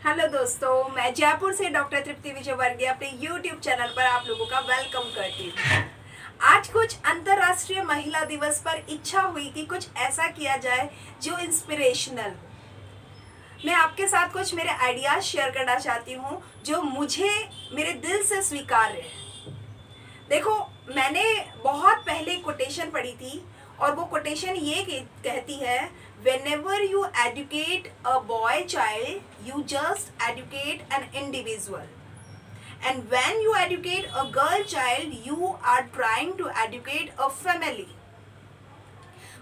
Hello दोस्तों, मैं जयपुर से डॉक्टर तृप्ति विजयवर्गीय अपने यूट्यूब चैनल पर आप लोगों का वेलकम करती हूँ। आज कुछ अंतर्राष्ट्रीय महिला दिवस पर इच्छा हुई कि कुछ ऐसा किया जाए जो इंस्पिरेशनल हो। मैं आपके साथ कुछ मेरे आइडियाज शेयर करना चाहती हूँ जो मुझे मेरे दिल से स्वीकार्य है। देखो, मैंने बहुत पहले कोटेशन पढ़ी थी और वो कोटेशन ये कहती है, whenever you educate a boy child, you just educate an individual, and when you educate a girl child, you are trying to educate a family.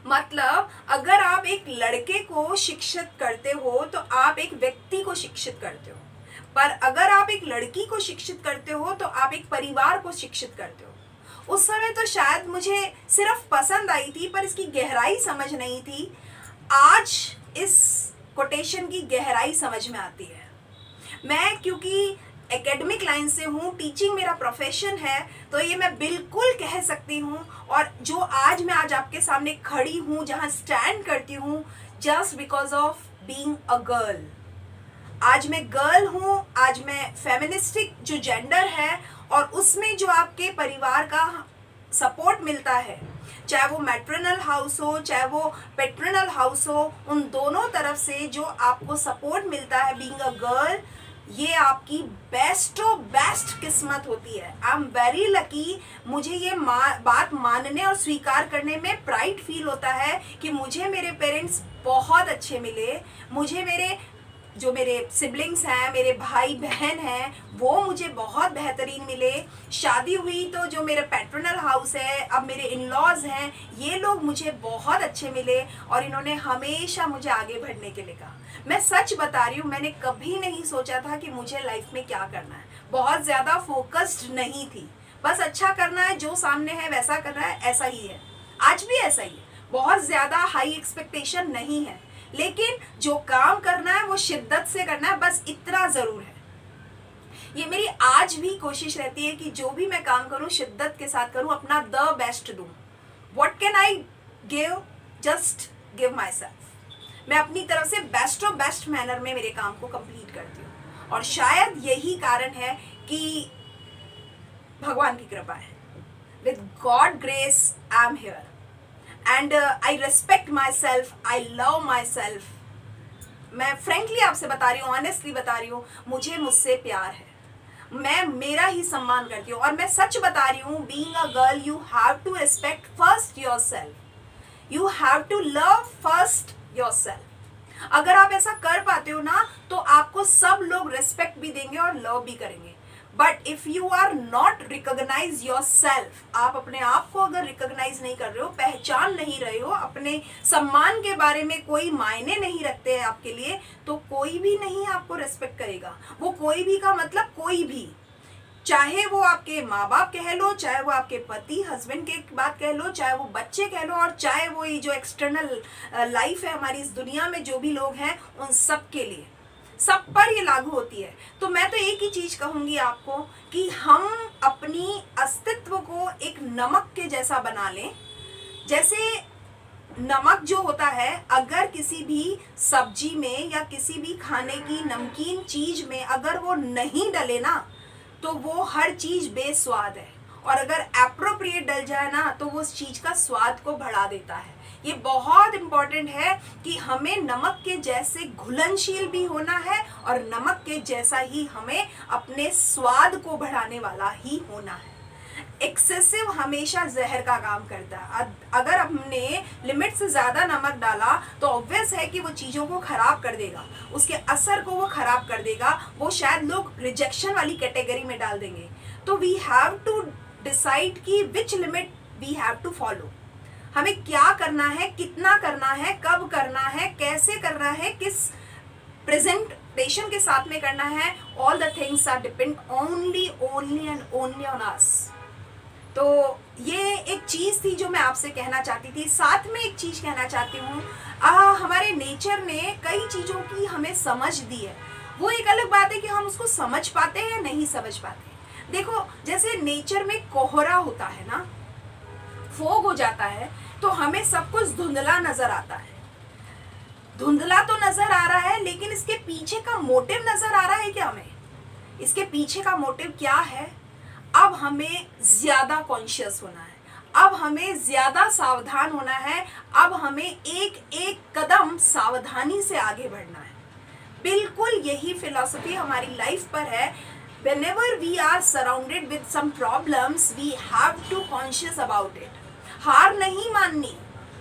मतलब अगर आप एक लड़के को शिक्षित करते हो तो आप एक व्यक्ति को शिक्षित करते हो, पर अगर आप एक लड़की को शिक्षित करते हो तो आप एक परिवार को शिक्षित करते हो। उस समय तो शायद मुझे सिर्फ पसंद आई थी, पर इसकी गहराई समझ नहीं थी। आज इस कोटेशन की गहराई समझ में आती है। मैं क्योंकि एकेडमिक लाइन से हूँ, टीचिंग मेरा प्रोफेशन है, तो ये मैं बिल्कुल कह सकती हूँ। और जो आज आपके सामने खड़ी हूँ, जहाँ स्टैंड करती हूँ, just because of being a girl. आज मैं गर्ल हूँ, आज मैं फेमिनिस्टिक जो जेंडर है और उसमें जो आपके परिवार का सपोर्ट मिलता है, चाहे वो मैट्रिनल हाउस हो चाहे वो पेट्रिनल हाउस हो, उन दोनों तरफ से जो आपको सपोर्ट मिलता है बीइंग अ गर्ल, ये आपकी बेस्ट किस्मत होती है। I am very lucky. मुझे ये बात मानने और स्वीकार करने में प्राइड फील होता है कि मुझे मेरे पेरेंट्स बहुत अच्छे मिले। मुझे मेरे सिबलिंग्स हैं, मेरे भाई बहन हैं, वो मुझे बहुत बेहतरीन मिले। शादी हुई तो जो मेरे पैट्रनल हाउस है, अब मेरे इन लॉज हैं, ये लोग मुझे बहुत अच्छे मिले और इन्होंने हमेशा मुझे आगे बढ़ने के लिए कहा। मैं सच बता रही हूँ, मैंने कभी नहीं सोचा था कि मुझे लाइफ में क्या करना है। बहुत ज़्यादा फोकस्ड नहीं थी, बस अच्छा करना है, जो सामने है वैसा करना है, ऐसा ही है। आज भी ऐसा ही है। बहुत ज़्यादा हाई एक्सपेक्टेशन नहीं है, लेकिन जो काम करना है वो शिद्दत से करना है, बस इतना ज़रूर है। ये मेरी आज भी कोशिश रहती है कि जो भी मैं काम करूँ शिद्दत के साथ करूँ, अपना द बेस्ट दूँ। What can I give? Just give my self. मैं अपनी तरफ से बेस्ट मैनर में मेरे काम को कंप्लीट करती हूँ और शायद यही कारण है कि भगवान की कृपा है। With God grace I am here and I respect my self, I love my self. मैं फ्रेंकली आपसे बता रही हूँ, ऑनेस्टली बता रही हूँ, मुझे मुझसे प्यार है। मैं मेरा ही सम्मान करती हूँ और मैं सच बता रही हूँ, being a girl you have to respect first your self, you have to love first your self. अगर आप ऐसा कर पाते हो ना, तो आपको सब लोग रिस्पेक्ट भी देंगे और लव भी करेंगे। But if you are not recognise your self, आप अपने आप को अगर रिकॉग्नाइज नहीं कर रहे हो, पहचान नहीं रहे हो, अपने सम्मान के बारे में कोई मायने नहीं रखते हैं आपके लिए, तो कोई भी नहीं आपको रेस्पेक्ट करेगा। वो कोई भी का मतलब कोई भी, चाहे वो आपके माँ बाप कह लो, चाहे वो आपके पति हस्बैंड की बात कह लो, चाहे वो बच्चे कह लो, और चाहे वो ये जो एक्सटर्नल लाइफ है हमारी इस दुनिया में, जो भी लोग हैं, उन सब के लिए, सब पर ये लागू होती है। तो मैं तो एक ही चीज कहूंगी आपको कि हम अपनी अस्तित्व को एक नमक के जैसा बना लें। जैसे नमक जो होता है, अगर किसी भी सब्जी में या किसी भी खाने की नमकीन चीज में अगर वो नहीं डले ना, तो वो हर चीज बेस्वाद है, और अगर एप्रोप्रिएट डल जाए ना, तो वो उस चीज का स्वाद को बढ़ा देता है। ये बहुत इंपॉर्टेंट है कि हमें नमक के जैसे घुलनशील भी होना है और नमक के जैसा ही हमें अपने स्वाद को बढ़ाने वाला ही होना है। एक्सेसिव हमेशा जहर का काम करता है। अगर हमने लिमिट से ज़्यादा नमक डाला तो ऑब्वियस है कि वो चीज़ों को ख़राब कर देगा, उसके असर को वो ख़राब कर देगा, वो शायद लोग रिजेक्शन वाली कैटेगरी में डाल देंगे। तो वी हैव टू डिसाइड कि which limit we have to follow. हमें क्या करना है, कितना करना है, कब करना है, कैसे करना है, किस प्रेजेंटेशन के साथ में करना है, all the things are depend only and only on us. तो ये एक चीज़ थी जो मैं आपसे कहना चाहती थी। साथ में एक चीज़ कहना चाहती हूँ, हमारे नेचर ने कई चीज़ों की हमें समझ दी है। वो एक अलग बात है कि हम उसको समझ पाते हैं या नहीं समझ पाते। देखो, जैसे नेचर में कोहरा होता है ना, फॉग हो जाता है, तो हमें सब कुछ धुंधला नजर आता है। धुंधला तो नजर आ रहा है, लेकिन इसके पीछे का मोटिव नजर आ रहा है क्या हमें? इसके पीछे का मोटिव क्या है? अब हमें ज्यादा कॉन्शियस होना है, अब हमें ज्यादा सावधान होना है, अब हमें एक एक कदम सावधानी से आगे बढ़ना है। बिल्कुल यही फिलॉसफी हमारी लाइफ पर है। Whenever we are surrounded with some problems, we have to conscious about it. हार नहीं माननी,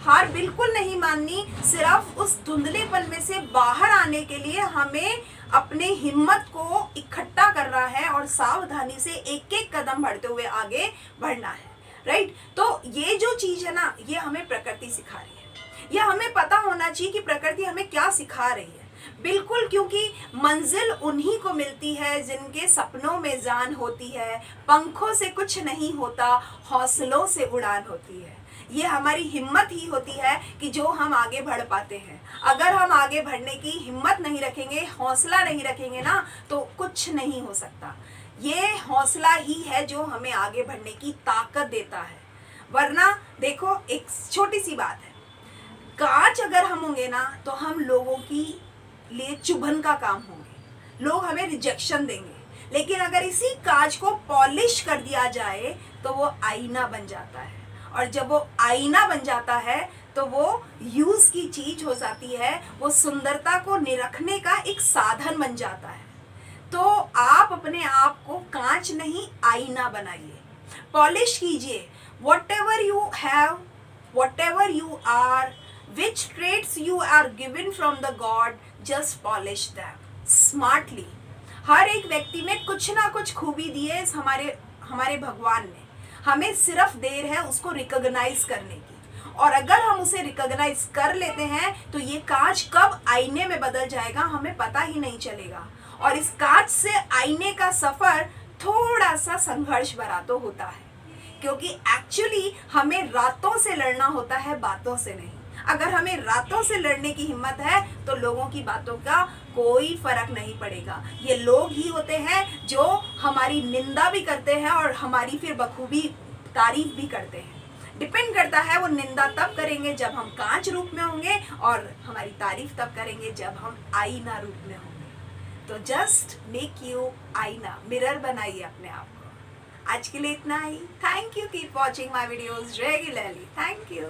हार बिल्कुल नहीं माननी। सिर्फ उस धुंधलेपन में से बाहर आने के लिए हमें अपने हिम्मत को इकट्ठा करना है और सावधानी से एक एक कदम बढ़ते हुए आगे बढ़ना है, राइट? तो ये जो चीज है ना, ये हमें प्रकृति सिखा रही है। ये हमें पता होना चाहिए कि प्रकृति हमें क्या सिखा रही है। बिल्कुल, क्योंकि मंजिल उन्हीं को मिलती है जिनके सपनों में जान होती है, पंखों से कुछ नहीं होता, हौसलों से उड़ान होती है। ये हमारी हिम्मत ही होती है कि जो हम आगे बढ़ पाते हैं। अगर हम आगे बढ़ने की हिम्मत नहीं रखेंगे, हौसला नहीं रखेंगे ना, तो कुछ नहीं हो सकता। ये हौसला ही है जो हमें आगे बढ़ने की ताकत देता है। वरना देखो, एक छोटी सी बात है, कांच अगर हम होंगे ना, तो हम लोगों की लिए चुभन का काम होंगे, लोग हमें रिजेक्शन देंगे। लेकिन अगर इसी कांच को पॉलिश कर दिया जाए तो वो आईना बन जाता है, और जब वो आईना बन जाता है तो वो यूज की चीज हो जाती है, वो सुंदरता को निरखने का एक साधन बन जाता है। तो आप अपने आप को कांच नहीं, आईना बनाइए, पॉलिश कीजिए। whatever you have, whatever you are, which traits you are given from the God, just polish them smartly. हर एक व्यक्ति में कुछ ना कुछ खूबी दी है हमारे भगवान ने, हमें सिर्फ देर है उसको रिकॉग्नाइज करने की। और अगर हम उसे रिकॉग्नाइज कर लेते हैं तो ये कांच कब आईने में बदल जाएगा हमें पता ही नहीं चलेगा। और इस कांच से आईने का सफर थोड़ा सा संघर्ष भरा तो होता है, क्योंकि एक्चुअली हमें रातों से लड़ना होता है, बातों से नहीं। अगर हमें रातों से लड़ने की हिम्मत है तो लोगों की बातों का कोई फर्क नहीं पड़ेगा। ये लोग ही होते हैं जो हमारी निंदा भी करते हैं और हमारी फिर बखूबी तारीफ भी करते हैं। डिपेंड करता है, वो निंदा तब करेंगे जब हम कांच रूप में होंगे, और हमारी तारीफ तब करेंगे जब हम आईना रूप में होंगे। तो जस्ट मेक यू आईना, मिरर बनाइए अपने आप को। आज के लिए इतना ही। Thank you, keep watching my videos regularly. Thank you.